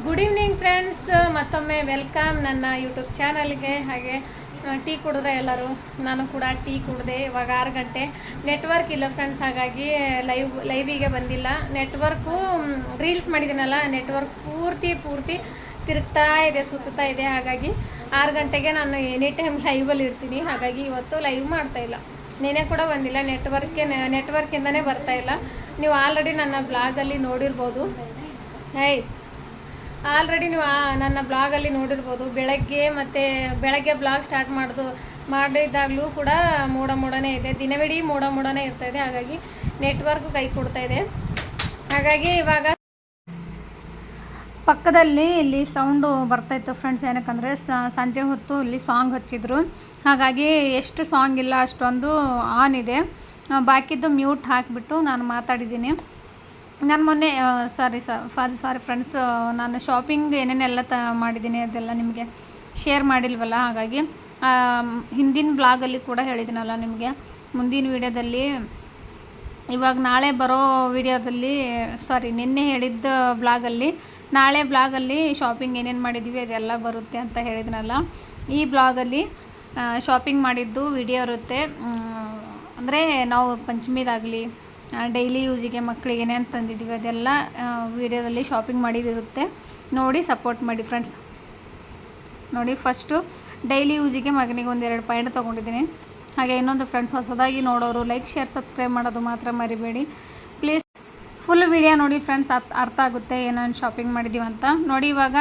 Good evening friends, ಮತ್ತೊಮ್ಮೆ welcome ನನ್ನ YouTube ಚಾನಲ್ಗೆ. ಹಾಗೆ ಟೀ ಕುಡಿದ್ರೆ ಎಲ್ಲರೂ, ನಾನು ಕೂಡ ಟೀ ಕುಡಿದೆ. ಇವಾಗ 6 ಗಂಟೆ. ನೆಟ್ವರ್ಕ್ ಇಲ್ಲ ಫ್ರೆಂಡ್ಸ್, ಹಾಗಾಗಿ ಲೈವಿಗೆ ಬಂದಿಲ್ಲ. ನೆಟ್ವರ್ಕು ರೀಲ್ಸ್ ಮಾಡಿದ್ದೀನಲ್ಲ, ನೆಟ್ವರ್ಕ್ ಪೂರ್ತಿ ತಿರುಗ್ತಾ ಇದೆ, ಸುತ್ತಾ ಇದೆ. ಹಾಗಾಗಿ 6 ಗಂಟೆಗೆ ನಾನು ಎನಿ ಟೈಮ್ ಲೈವಲ್ಲಿ ಇರ್ತೀನಿ. ಹಾಗಾಗಿ ಇವತ್ತು ಲೈವ್ ಮಾಡ್ತಾಯಿಲ್ಲ. ನೆನೆ ಕೂಡ ಬಂದಿಲ್ಲ, ನೆಟ್ವರ್ಕಿಂದನೇ ಬರ್ತಾಯಿಲ್ಲ. ನೀವು ಆಲ್ರೆಡಿ ನನ್ನ ಬ್ಲಾಗಲ್ಲಿ ನೋಡಿರ್ಬೋದು. ಆಲ್ರೆಡಿ ನೀವು ನನ್ನ ಬ್ಲಾಗಲ್ಲಿ ನೋಡಿರ್ಬೋದು. ಬೆಳಗ್ಗೆ ಬ್ಲಾಗ್ ಸ್ಟಾರ್ಟ್ ಮಾಡಿದಾಗಲೂ ಕೂಡ ಮೋಡನೇ ಇದೆ, ದಿನವಿಡೀ ಮೋಡನೇ ಇರ್ತಾಯಿದೆ. ಹಾಗಾಗಿ ನೆಟ್ವರ್ಕ್ ಕೈ ಕೊಡ್ತಾ ಇದೆ. ಹಾಗಾಗಿ ಇವಾಗ ಪಕ್ಕದಲ್ಲಿ ಇಲ್ಲಿ ಸೌಂಡು ಬರ್ತಾಯಿತ್ತು ಫ್ರೆಂಡ್ಸ್. ಏನಕ್ಕಂದರೆ ಸಂಜೆ ಹೊತ್ತು ಇಲ್ಲಿ ಸಾಂಗ್ ಹಚ್ಚಿದ್ರು. ಹಾಗಾಗಿ ಎಷ್ಟು ಸಾಂಗ್ ಇಲ್ಲ ಅಷ್ಟೊಂದು ಆನ್ ಇದೆ, ಬಾಕಿದ್ದು ಮ್ಯೂಟ್ ಹಾಕಿಬಿಟ್ಟು ನಾನು ಮಾತಾಡಿದ್ದೀನಿ. ನಾನು ಮೊನ್ನೆ ಸಾರಿ ಫ್ರೆಂಡ್ಸ್, ನಾನು ಶಾಪಿಂಗ್ ಏನೇನೆಲ್ಲ ಮಾಡಿದ್ದೀನಿ ಅದೆಲ್ಲ ನಿಮಗೆ ಶೇರ್ ಮಾಡಿಲ್ವಲ್ಲ. ಹಾಗಾಗಿ ಹಿಂದಿನ ಬ್ಲಾಗಲ್ಲಿ ಕೂಡ ಹೇಳಿದ್ದೀನಲ್ಲ ನಿಮಗೆ. ಮುಂದಿನ ವೀಡಿಯೋದಲ್ಲಿ, ಇವಾಗ ನಾಳೆ ಬರೋ ವಿಡಿಯೋದಲ್ಲಿ, ನಿನ್ನೆ ಹೇಳಿದ್ದ ಬ್ಲಾಗಲ್ಲಿ, ನಾಳೆ ಬ್ಲಾಗಲ್ಲಿ ಶಾಪಿಂಗ್ ಏನೇನು ಮಾಡಿದ್ದೀವಿ ಅದೆಲ್ಲ ಬರುತ್ತೆ ಅಂತ ಹೇಳಿದ್ನಲ್ಲ. ಈ ಬ್ಲಾಗಲ್ಲಿ ಶಾಪಿಂಗ್ ಮಾಡಿದ್ದು ವಿಡಿಯೋ ಇರುತ್ತೆ. ಅಂದರೆ ನಾವು ಪಂಚಮಿದಾಗಲಿ ಡೈಲಿ ಯೂಸಿಗೆ ಮಕ್ಕಳಿಗೆ ಏನೇನು ತಂದಿದ್ದೀವಿ ಅದೆಲ್ಲ ವಿಡಿಯೋದಲ್ಲಿ ಶಾಪಿಂಗ್ ಮಾಡಿದಿರುತ್ತೆ. ನೋಡಿ ಸಪೋರ್ಟ್ ಮಾಡಿ ಫ್ರೆಂಡ್ಸ್. ನೋಡಿ, ಫಸ್ಟು ಡೈಲಿ ಯೂಸಿಗೆ ಮಗನಿಗೆ 1-2 ಪಾಯಿಂಟ್ ತೊಗೊಂಡಿದ್ದೀನಿ. ಹಾಗೆ ಇನ್ನೊಂದು ಫ್ರೆಂಡ್ಸ್, ಹೊಸದಾಗಿ ನೋಡೋರು ಲೈಕ್, ಶೇರ್, ಸಬ್ಸ್ಕ್ರೈಬ್ ಮಾಡೋದು ಮಾತ್ರ ಮರಿಬೇಡಿ ಪ್ಲೀಸ್. ಫುಲ್ ವಿಡಿಯೋ ನೋಡಿ ಫ್ರೆಂಡ್ಸ್, ಅರ್ಥ ಆಗುತ್ತೆ ಏನೇನು ಶಾಪಿಂಗ್ ಮಾಡಿದ್ದೀವಿ ಅಂತ. ನೋಡಿ, ಇವಾಗ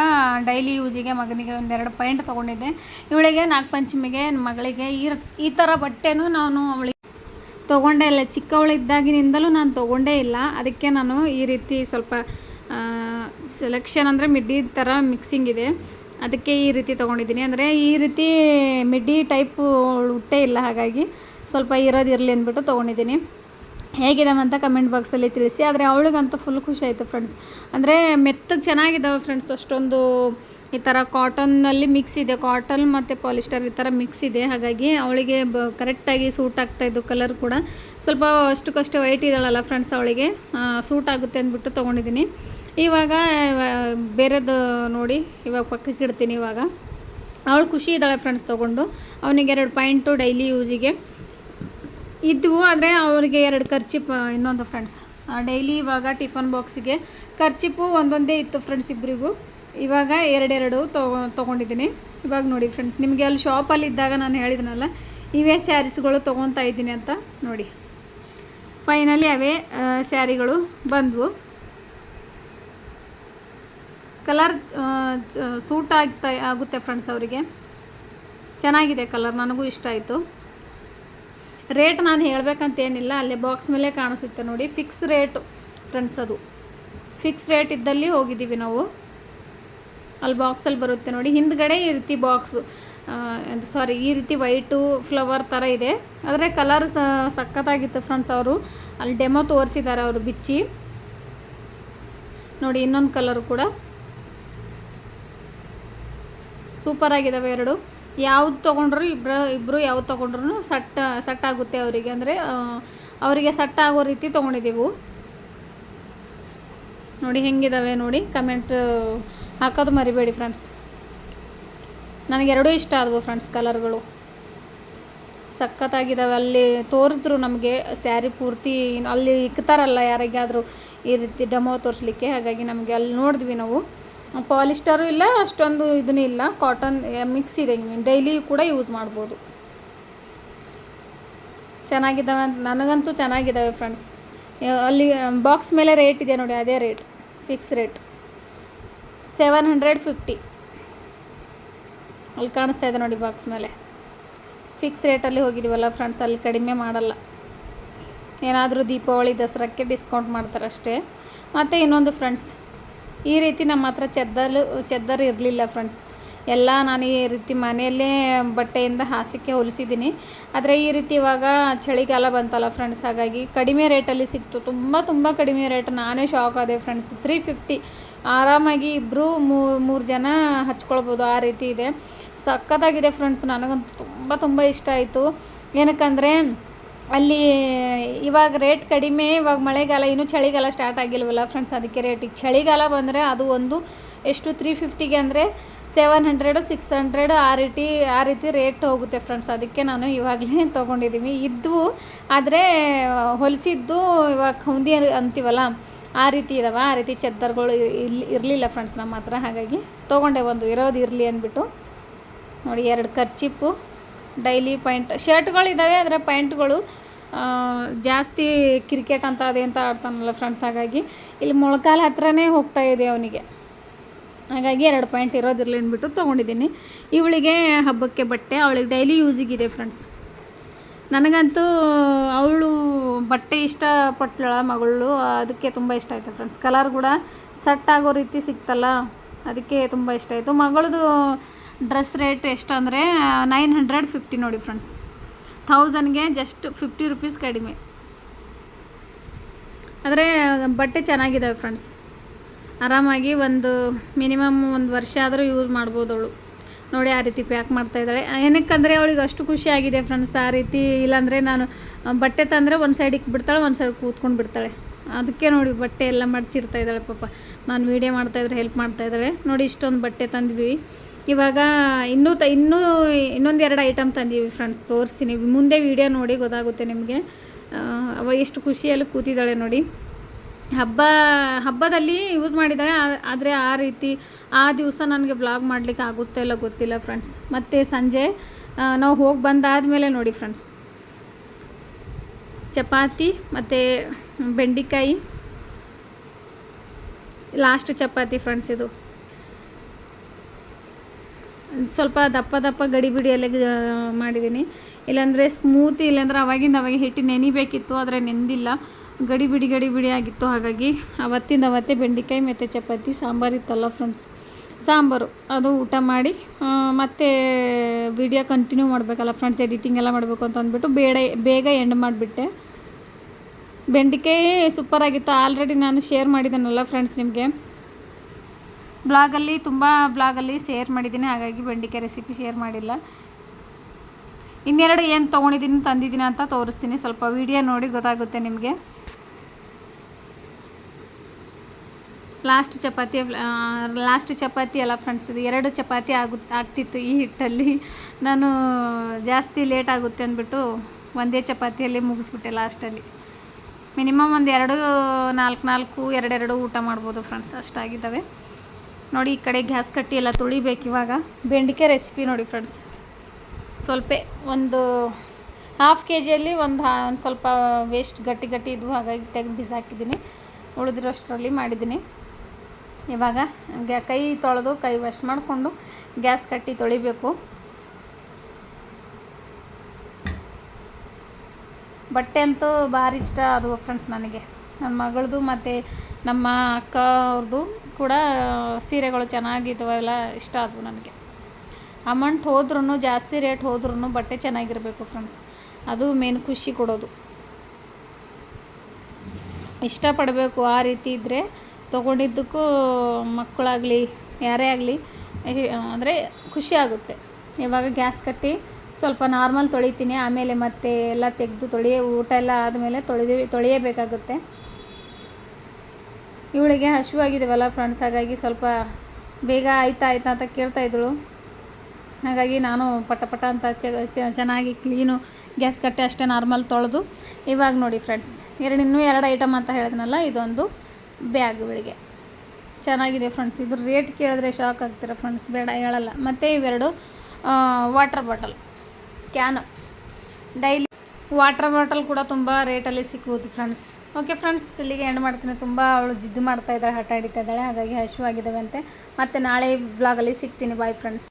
ಡೈಲಿ ಯೂಸಿಗೆ ಮಗನಿಗೆ 1-2 ಪಾಯಿಂಟ್ ತೊಗೊಂಡಿದ್ದೆ. ಇವಳಿಗೆ ನಾಗಪಂಚಮಿಗೆ ಮಗಳಿಗೆ ಈ ಥರ ಬಟ್ಟೆನೂ ನಾನು ಅವಳಿಗೆ ತೊಗೊಂಡೇ ಇಲ್ಲ. ಚಿಕ್ಕವಳಿದ್ದಾಗಿನಿಂದಲೂ ನಾನು ತೊಗೊಂಡೇ ಇಲ್ಲ. ಅದಕ್ಕೆ ನಾನು ಈ ರೀತಿ ಸ್ವಲ್ಪ ಸೆಲೆಕ್ಷನ್ ಅಂದರೆ ಮಿಡ್ಡಿ ಥರ ಮಿಕ್ಸಿಂಗ್ ಇದೆ, ಅದಕ್ಕೆ ಈ ರೀತಿ ತೊಗೊಂಡಿದ್ದೀನಿ. ಅಂದರೆ ಈ ರೀತಿ ಮಿಡ್ಡಿ ಟೈಪು ಹುಟ್ಟೇ ಇಲ್ಲ, ಹಾಗಾಗಿ ಸ್ವಲ್ಪ ಇರಲಿ ಅಂದ್ಬಿಟ್ಟು ತೊಗೊಂಡಿದ್ದೀನಿ. ಹೇಗಿದಾವೆ ಅಂತ ಕಮೆಂಟ್ ಬಾಕ್ಸಲ್ಲಿ ತಿಳಿಸಿ. ಆದರೆ ಅವಳಿಗಂತೂ ಫುಲ್ ಖುಷಿ ಆಯಿತು ಫ್ರೆಂಡ್ಸ್. ಅಂದರೆ ಮೆತ್ತಗೆ ಚೆನ್ನಾಗಿದ್ದಾವೆ ಫ್ರೆಂಡ್ಸ್. ಅಷ್ಟೊಂದು ಈ ಥರ ಕಾಟನ್ನಲ್ಲಿ ಮಿಕ್ಸ್ ಇದೆ, ಕಾಟನ್ ಮತ್ತು ಪಾಲಿಸ್ಟರ್ ಈ ಥರ ಮಿಕ್ಸ್ ಇದೆ. ಹಾಗಾಗಿ ಅವಳಿಗೆ ಕರೆಕ್ಟಾಗಿ ಸೂಟ್ ಆಗ್ತಾಯಿದ್ದು. ಕಲರ್ ಕೂಡ ಸ್ವಲ್ಪ ಅಷ್ಟಕ್ಕಷ್ಟು ವೈಟ್ ಇದ್ದಾಳಲ್ಲ ಫ್ರೆಂಡ್ಸ್, ಅವಳಿಗೆ ಸೂಟ್ ಆಗುತ್ತೆ ಅಂದ್ಬಿಟ್ಟು ತೊಗೊಂಡಿದ್ದೀನಿ. ಇವಾಗ ಬೇರೆದು ನೋಡಿ, ಇವಾಗ ಪಕ್ಕಕ್ಕೆ ಇಡ್ತೀನಿ. ಇವಾಗ ಅವಳು ಖುಷಿ ಇದ್ದಾಳೆ ಫ್ರೆಂಡ್ಸ್ ತೊಗೊಂಡು. ಅವನಿಗೆ 2 ಪಾಯಿಂಟು ಡೈಲಿ ಯೂಸಿಗೆ ಇದ್ದವು. ಆದರೆ ಅವರಿಗೆ 2 ಖರ್ಚಿಪ್ ಇನ್ನೊಂದು ಫ್ರೆಂಡ್ಸ್. ಡೈಲಿ ಇವಾಗ ಟಿಫನ್ ಬಾಕ್ಸಿಗೆ ಖರ್ಚಿಪ್ಪು ಒಂದೊಂದೇ ಇತ್ತು ಫ್ರೆಂಡ್ಸ್ ಇಬ್ಬರಿಗೂ. ಇವಾಗ 2 ತೊಗೊಂಡಿದ್ದೀನಿ. ಇವಾಗ ನೋಡಿ ಫ್ರೆಂಡ್ಸ್, ನಿಮಗೆ ಅಲ್ಲಿ ಶಾಪಲ್ಲಿ ಇದ್ದಾಗ ನಾನು ಹೇಳಿದ್ನಲ್ಲ ಇವೇ ಸ್ಯಾರೀಸ್ಗಳು ತೊಗೊತಾ ಇದ್ದೀನಿ ಅಂತ. ನೋಡಿ, ಫೈನಲಿ ಅವೇ ಸ್ಯಾರಿಗಳು ಬಂದವು. ಕಲರ್ ಸೂಟ್ ಆಗುತ್ತೆ ಫ್ರೆಂಡ್ಸ್ ಅವರಿಗೆ. ಚೆನ್ನಾಗಿದೆ ಕಲರ್, ನನಗೂ ಇಷ್ಟ ಆಯಿತು. ರೇಟ್ ನಾನು ಹೇಳಬೇಕಂತೇನಿಲ್ಲ, ಅಲ್ಲೇ ಬಾಕ್ಸ್ ಮೇಲೆ ಕಾಣಿಸುತ್ತೆ ನೋಡಿ. ಫಿಕ್ಸ್ ರೇಟು ಫ್ರೆಂಡ್ಸ್, ಅದು ಫಿಕ್ಸ್ ರೇಟ್ ಇದ್ದಲ್ಲಿ ಹೋಗಿದ್ದೀವಿ ನಾವು. ಅಲ್ಲಿ ಬಾಕ್ಸಲ್ಲಿ ಬರುತ್ತೆ ನೋಡಿ, ಹಿಂದ್ಗಡೆ ಈ ರೀತಿ ಬಾಕ್ಸು ಈ ರೀತಿ ವೈಟು ಫ್ಲವರ್ ಥರ ಇದೆ. ಆದರೆ ಕಲರ್ ಸಖತ್ತಾಗಿತ್ತು ಫ್ರೆಂಡ್ಸ್. ಅವರು ಅಲ್ಲಿ ಡೆಮೋ ತೋರಿಸಿದ್ದಾರೆ, ಅವರು ಬಿಚ್ಚಿ ನೋಡಿ. ಇನ್ನೊಂದು ಕಲರ್ ಕೂಡ ಸೂಪರಾಗಿದ್ದಾವೆ 2. ಯಾವ್ದು ತೊಗೊಂಡ್ರು ಇಬ್ಬರು ಯಾವ್ದು ತೊಗೊಂಡ್ರು ಸಟ್ ಆಗುತ್ತೆ ಅವರಿಗೆ. ಅಂದರೆ ಅವರಿಗೆ ಸಟ್ ಆಗೋ ರೀತಿ ತೊಗೊಂಡಿದ್ದೀವಿ. ನೋಡಿ ಹೆಂಗಿದ್ದಾವೆ ನೋಡಿ, ಕಮೆಂಟ್ ಹಾಕೋದು ಮರಿಬೇಡಿ ಫ್ರೆಂಡ್ಸ್. ನನಗೆ 2 ಇಷ್ಟ ಆದವು ಫ್ರೆಂಡ್ಸ್, ಕಲರ್ಗಳು ಸಖತ್ತಾಗಿದ್ದಾವೆ. ಅಲ್ಲಿ ತೋರಿಸಿದ್ರು ನಮಗೆ ಸ್ಯಾರಿ ಪೂರ್ತಿ, ಅಲ್ಲಿ ಇಕ್ತಾರಲ್ಲ ಯಾರಿಗಾದರೂ ಈ ರೀತಿ ಡೆಮೋ ತೋರಿಸ್ಲಿಕ್ಕೆ. ಹಾಗಾಗಿ ನಮಗೆ ಅಲ್ಲಿ ನೋಡಿದ್ವಿ ನಾವು. ಪಾಲಿಸ್ಟರು ಇಲ್ಲ, ಅಷ್ಟೊಂದು ಇದೂ ಇಲ್ಲ, ಕಾಟನ್ ಮಿಕ್ಸ್ ಇದೆ. ಡೈಲಿ ಕೂಡ ಯೂಸ್ ಮಾಡ್ಬೋದು. ಚೆನ್ನಾಗಿದ್ದಾವೆ ಅಂತ, ನನಗಂತೂ ಚೆನ್ನಾಗಿದ್ದಾವೆ ಫ್ರೆಂಡ್ಸ್. ಅಲ್ಲಿ ಬಾಕ್ಸ್ ಮೇಲೆ ರೇಟ್ ಇದೆ ನೋಡಿ, ಅದೇ ರೇಟ್, ಫಿಕ್ಸ್ ರೇಟ್ 750. ಅಲ್ಲಿ ಕಾಣಿಸ್ತಾ ಇದೆ ನೋಡಿ ಬಾಕ್ಸ್ ಮೇಲೆ. ಫಿಕ್ಸ್ ರೇಟಲ್ಲಿ ಹೋಗಿದ್ದೀವಲ್ಲ ಫ್ರೆಂಡ್ಸ್, ಅಲ್ಲಿ ಕಡಿಮೆ ಮಾಡಲ್ಲ. ಏನಾದರೂ ದೀಪಾವಳಿ ದಸರಾಕ್ಕೆ ಡಿಸ್ಕೌಂಟ್ ಮಾಡ್ತಾರೆ ಅಷ್ಟೇ. ಮತ್ತು ಇನ್ನೊಂದು ಫ್ರೆಂಡ್ಸ್, ಈ ರೀತಿ ನಮ್ಮ ಹತ್ರ ಚೆದ್ದರ್ ಇರಲಿಲ್ಲ ಫ್ರೆಂಡ್ಸ್. ಎಲ್ಲ ನಾನು ಈ ರೀತಿ ಮನೆಯಲ್ಲೇ ಬಟ್ಟೆಯಿಂದ ಹಾಸಿಗೆ ಹೊಲಿಸಿದ್ದೀನಿ. ಆದರೆ ಈ ರೀತಿ ಇವಾಗ ಚಳಿಗಾಲ ಬಂತಲ್ಲ ಫ್ರೆಂಡ್ಸ್, ಹಾಗಾಗಿ ಕಡಿಮೆ ರೇಟಲ್ಲಿ ಸಿಕ್ತು. ತುಂಬ ಕಡಿಮೆ ರೇಟ್. ನಾನೇ ಶಾಕ್ ಆದೆ ಫ್ರೆಂಡ್ಸ್. 350 ಆರಾಮಾಗಿ ಇಬ್ಬರು 3 ಜನ ಹಚ್ಕೊಳ್ಬೋದು, ಆ ರೀತಿ ಇದೆ. ಸಖತ್ತಾಗಿದೆ ಫ್ರೆಂಡ್ಸ್. ನನಗಂತೂ ತುಂಬ ಇಷ್ಟ ಆಯಿತು. ಏನಕ್ಕಂದರೆ ಅಲ್ಲಿ ಇವಾಗ ರೇಟ್ ಕಡಿಮೆ. ಇವಾಗ ಮಳೆಗಾಲ, ಇನ್ನೂ ಚಳಿಗಾಲ ಸ್ಟಾರ್ಟ್ ಆಗಿಲ್ವಲ್ಲ ಫ್ರೆಂಡ್ಸ್, ಅದಕ್ಕೆ ರೇಟ್. ಈಗ ಚಳಿಗಾಲ ಬಂದರೆ ಅದು ಒಂದು ಎಷ್ಟು 350ಗೆ ಅಂದರೆ 700 600 ಆ ರೀತಿ ರೇಟ್ ಹೋಗುತ್ತೆ ಫ್ರೆಂಡ್ಸ್. ಅದಕ್ಕೆ ನಾನು ಇವಾಗಲೇ ತೊಗೊಂಡಿದ್ದೀವಿ. ಇದ್ದವು ಆದರೆ ಹೊಲಿಸಿದ್ದು ಇವಾಗ ಹೌದಿ ಅಂತೀವಲ್ಲ ಆ ರೀತಿ ಇದಾವೆ. ಆ ರೀತಿ ಚದ್ದರ್ಗಳು ಇರಲಿಲ್ಲ ಫ್ರೆಂಡ್ಸ್ ನಮ್ಮ ಹತ್ರ, ಹಾಗಾಗಿ ತೊಗೊಂಡೆ. ಒಂದು ಇರೋದು ಇರಲಿ ಅಂದ್ಬಿಟ್ಟು ನೋಡಿ 2 ಕರ್ಚಿಪ್ಪು, ಡೈಲಿ ಪಾಯಿಂಟ್ ಶರ್ಟ್ಗಳಿದ್ದಾವೆ. ಆದರೆ ಪಾಯಿಂಟ್ಗಳು ಜಾಸ್ತಿ ಕ್ರಿಕೆಟ್ ಅಂತ ಅದೇಂತ ಆಡ್ತಾನಲ್ಲ ಫ್ರೆಂಡ್ಸ್, ಹಾಗಾಗಿ ಇಲ್ಲಿ ಮೊಳಕಾಲ ಹತ್ರನೇ ಹೋಗ್ತಾ ಇದೆ ಅವನಿಗೆ, ಹಾಗಾಗಿ 2 ಪಾಯಿಂಟ್ ಇರೋದಿರಲಿ ಅಂದ್ಬಿಟ್ಟು ತೊಗೊಂಡಿದ್ದೀನಿ. ಇವಳಿಗೆ ಹಬ್ಬಕ್ಕೆ ಬಟ್ಟೆ, ಅವಳಿಗೆ ಡೈಲಿ ಯೂಸಿಗಿದೆ ಫ್ರೆಂಡ್ಸ್. ನನಗಂತೂ ಅವಳು ಬಟ್ಟೆ ಇಷ್ಟಪಟ್ಟಳ ಮಗಳು, ಅದಕ್ಕೆ ತುಂಬ ಇಷ್ಟ ಆಯಿತು ಫ್ರೆಂಡ್ಸ್. ಕಲರ್ ಕೂಡ ಸೆಟ್ ಆಗೋ ರೀತಿ ಸಿಕ್ತಲ್ಲ, ಅದಕ್ಕೆ ತುಂಬ ಇಷ್ಟ ಆಯಿತು. ಮಗಳದು ಡ್ರೆಸ್ ರೇಟ್ ಎಷ್ಟು ಅಂದರೆ 950 ನೋಡಿ ಫ್ರೆಂಡ್ಸ್. 1000ಗೆ ಜಸ್ಟ್ 50 ರೂಪೀಸ್ ಕಡಿಮೆ. ಆದರೆ ಬಟ್ಟೆ ಚೆನ್ನಾಗಿದ್ದಾವೆ ಫ್ರೆಂಡ್ಸ್. ಆರಾಮಾಗಿ ಮಿನಿಮಮ್ 1 ವರ್ಷ ಆದರೂ ಯೂಸ್ ಮಾಡ್ಬೋದು ಅವಳು. ನೋಡಿ ಆ ರೀತಿ ಪ್ಯಾಕ್ ಮಾಡ್ತಾಯಿದ್ದಾಳೆ. ಏನಕ್ಕಂದರೆ ಅವಳಿಗೆ ಅಷ್ಟು ಖುಷಿಯಾಗಿದೆ ಫ್ರೆಂಡ್ಸ್. ಆ ರೀತಿ ಇಲ್ಲಾಂದರೆ ನಾನು ಬಟ್ಟೆ ತಂದರೆ ಒಂದು ಸೈಡ್ ಇಕ್ಬಿಡ್ತಾಳೆ, ಒಂದು ಸೈಡ್ ಕೂತ್ಕೊಂಡು ಬಿಡ್ತಾಳೆ. ಅದಕ್ಕೆ ನೋಡಿ ಬಟ್ಟೆ ಎಲ್ಲ ಮಡ್ಚಿರ್ತಾ ಇದ್ದಾಳೆ ಪಾಪ. ನಾನು ವೀಡಿಯೋ ಮಾಡ್ತಾಯಿದ್ರೆ ಹೆಲ್ಪ್ ಮಾಡ್ತಾಯಿದ್ದಾಳೆ. ನೋಡಿ ಇಷ್ಟೊಂದು ಬಟ್ಟೆ ತಂದ್ವಿ. ಇವಾಗ ಇನ್ನೊಂದು 2 ಐಟಮ್ ತಂದೀವಿ ಫ್ರೆಂಡ್ಸ್, ತೋರಿಸ್ತೀನಿ. ಮುಂದೆ ವೀಡಿಯೋ ನೋಡಿ ಗೊತ್ತಾಗುತ್ತೆ ನಿಮಗೆ. ಅವ ಎಷ್ಟು ಖುಷಿಯಲ್ಲಿ ಕೂತಿದ್ದಾಳೆ ನೋಡಿ. ಹಬ್ಬದಲ್ಲಿ ಯೂಸ್ ಮಾಡಿದ್ದಾಳೆ. ಆದರೆ ಆ ರೀತಿ ಆ ದಿವಸ ನನಗೆ ವ್ಲಾಗ್ ಮಾಡಲಿಕ್ಕೆ ಆಗುತ್ತೆ ಇಲ್ಲ ಗೊತ್ತಿಲ್ಲ ಫ್ರೆಂಡ್ಸ್. ಮತ್ತು ಸಂಜೆ ನಾವು ಹೋಗಿ ಬಂದಾದಮೇಲೆ ನೋಡಿ ಫ್ರೆಂಡ್ಸ್, ಚಪಾತಿ ಮತ್ತು ಬೆಂಡೆಕಾಯಿ, ಲಾಸ್ಟ್ ಚಪಾತಿ ಫ್ರೆಂಡ್ಸ್. ಇದು ಸ್ವಲ್ಪ ದಪ್ಪ ಗಡಿ ಬಿಡಿಯಲ್ಲೇ ಮಾಡಿದ್ದೀನಿ. ಇಲ್ಲಾಂದರೆ ಸ್ಮೂತಿ, ಇಲ್ಲಾಂದರೆ ಅವಾಗ ಹಿಟ್ಟು ನೆನಿಬೇಕಿತ್ತು, ಆದರೆ ನೆಂದಿಲ್ಲ. ಗಡಿ ಬಿಡಿ ಆಗಿತ್ತು. ಹಾಗಾಗಿ ಅವತ್ತೇ ಬೆಂಡೆಕಾಯಿ ಮತ್ತು ಚಪಾತಿ ಸಾಂಬಾರು ಇತ್ತಲ್ಲ ಫ್ರೆಂಡ್ಸ್, ಸಾಂಬಾರು ಅದು ಊಟ ಮಾಡಿ ಮತ್ತೆ ವಿಡಿಯೋ ಕಂಟಿನ್ಯೂ ಮಾಡಬೇಕಲ್ಲ ಫ್ರೆಂಡ್ಸ್, ಎಡಿಟಿಂಗ್ ಎಲ್ಲ ಮಾಡಬೇಕು ಅಂತ ಅಂದ್ಬಿಟ್ಟು ಬೇಗ ಎಂಡ್ ಮಾಡಿಬಿಟ್ಟೆ. ಬೆಂಡೆಕಾಯಿ ಸೂಪರಾಗಿತ್ತು. ಆಲ್ರೆಡಿ ನಾನು ಶೇರ್ ಮಾಡಿದ್ದೀನಲ್ಲ ಫ್ರೆಂಡ್ಸ್ ನಿಮಗೆ ಬ್ಲಾಗಲ್ಲಿ ಶೇರ್ ಮಾಡಿದ್ದೀನಿ, ಹಾಗಾಗಿ ಬೆಂಡೆಕಾಯಿ ರೆಸಿಪಿ ಶೇರ್ ಮಾಡಿಲ್ಲ. ಇನ್ನೆರಡು ಏನು ತಂದಿದ್ದೀನಿ ಅಂತ ತೋರಿಸ್ತೀನಿ. ಸ್ವಲ್ಪ ವಿಡಿಯೋ ನೋಡಿ ಗೊತ್ತಾಗುತ್ತೆ ನಿಮಗೆ. ಲಾಸ್ಟ್ ಚಪಾತಿ ಅಲ್ಲ ಫ್ರೆಂಡ್ಸ್, ಇದು 2 ಚಪಾತಿ ಆಗ್ತಿತ್ತು ಈ ಹಿಟ್ಟಲ್ಲಿ. ನಾನು ಜಾಸ್ತಿ ಲೇಟ್ ಆಗುತ್ತೆ ಅಂದ್ಬಿಟ್ಟು ಒಂದೇ ಚಪಾತಿಯಲ್ಲಿ ಮುಗಿಸ್ಬಿಟ್ಟೆ ಲಾಸ್ಟಲ್ಲಿ. ಮಿನಿಮಮ್ ಒಂದು 2 ಊಟ ಮಾಡ್ಬೋದು ಫ್ರೆಂಡ್ಸ್, ಅಷ್ಟಾಗಿದ್ದಾವೆ ನೋಡಿ. ಈ ಕಡೆ ಗ್ಯಾಸ್ ಕಟ್ಟಿ ಎಲ್ಲ ತುಳಿಬೇಕು ಇವಾಗ. ಬೆಂಡೆಕಾಯಿ ರೆಸಿಪಿ ನೋಡಿ ಫ್ರೆಂಡ್ಸ್, ಸ್ವಲ್ಪ ಒಂದು 1/2 kgಯಲ್ಲಿ ಒಂದು ಸ್ವಲ್ಪ ವೇಸ್ಟ್ ಗಟ್ಟಿ ಇದ್ವು, ಹಾಗಾಗಿ ತೆಗೆದು ಬಿಸಾಕಿದ್ದೀನಿ. ಉಳಿದಿರೋಷ್ಟರಲ್ಲಿ ಮಾಡಿದ್ದೀನಿ. ಇವಾಗ ಕೈ ತೊಳೆದು ಕೈ ವಾಶ್ ಮಾಡಿಕೊಂಡು ಗ್ಯಾಸ್ ಕಟ್ಟಿ ತೊಳಿಬೇಕು. ಬಟ್ಟೆ ಅಂತೂ ಭಾರಿ ಇಷ್ಟ ಅದು ಫ್ರೆಂಡ್ಸ್ ನನಗೆ. ನನ್ನ ಮಗಳದು ಮತ್ತು ನಮ್ಮ ಅಕ್ಕ ಅವ್ರದ್ದು ಕೂಡ ಸೀರೆಗಳು ಚೆನ್ನಾಗಿದ್ದಾವೆಲ್ಲ ಇಷ್ಟ ಆದವು ನನಗೆ. ಅಮೌಂಟ್ ಹೋದ್ರೂ, ಜಾಸ್ತಿ ರೇಟ್ ಹೋದ್ರೂ ಬಟ್ಟೆ ಚೆನ್ನಾಗಿರಬೇಕು ಫ್ರೆಂಡ್ಸ್, ಅದು ಮೇನ್ ಖುಷಿ ಕೊಡೋದು. ಇಷ್ಟಪಡಬೇಕು, ಆ ರೀತಿ ಇದ್ದರೆ ತೊಗೊಂಡಿದ್ದಕ್ಕೂ ಮಕ್ಕಳಾಗಲಿ ಯಾರೇ ಆಗಲಿ ಅಂದರೆ ಖುಷಿ ಆಗುತ್ತೆ. ಇವಾಗ ಗ್ಯಾಸ್ ಕಟ್ಟಿ ಸ್ವಲ್ಪ ನಾರ್ಮಲ್ ತೊಳಿತೀನಿ, ಆಮೇಲೆ ಮತ್ತೆ ಎಲ್ಲ ತೆಗೆದು ಊಟ ಎಲ್ಲ ಆದಮೇಲೆ ತೊಳೆಯಬೇಕಾಗುತ್ತೆ. ಇವಳಿಗೆ ಹಸಿವಾಗಿದ್ದೀವಲ್ಲ ಫ್ರೆಂಡ್ಸ್, ಹಾಗಾಗಿ ಸ್ವಲ್ಪ ಬೇಗ ಆಯ್ತಾ ಅಂತ ಕೇಳ್ತಾಯಿದ್ರು. ಹಾಗಾಗಿ ನಾನು ಪಟ ಅಂತ ಚೆನ್ನಾಗಿ ಕ್ಲೀನು ಗ್ಯಾಸ್ ಕಟ್ಟೆ ಅಷ್ಟೇ ನಾರ್ಮಲ್ ತೊಳೆದು ಇವಾಗ ನೋಡಿ ಫ್ರೆಂಡ್ಸ್, ಇನ್ನೂ 2 ಐಟಮ್ ಅಂತ ಹೇಳಿದ್ನಲ್ಲ, ಇದೊಂದು ಬ್ಯಾಗ್ ಇವಳಿಗೆ ಚೆನ್ನಾಗಿದೆ ಫ್ರೆಂಡ್ಸ್. ಇದ್ರ ರೇಟ್ ಕೇಳಿದ್ರೆ ಶಾಕ್ ಆಗ್ತೀರ ಫ್ರೆಂಡ್ಸ್, ಬೇಡ ಹೇಳಲ್ಲ. ಮತ್ತು ಇವೆರಡು water bottle can, daily water bottle ಕೂಡ ತುಂಬ ರೇಟಲ್ಲಿ ಸಿಕ್ಕುವುದು ಫ್ರೆಂಡ್ಸ್. ಓಕೆ ಫ್ರೆಂಡ್ಸ್, ಇಲ್ಲಿಗೆ ಎಂಡ್ ಮಾಡ್ತೀನಿ. ತುಂಬ ಅವಳು ಜಿದ್ದು ಮಾಡ್ತಾಯಿದ್ದಾಳೆ, ಹಠ ಹಿಡಿತಾ ಇದ್ದಾಳೆ, ಹಾಗಾಗಿ ಹಸಿವಾಗಿದ್ದಾವೆ ಅಂತೆ. ಮತ್ತು ನಾಳೆ ವ್ಲಾಗಲ್ಲಿ ಸಿಗ್ತೀನಿ. Bye friends.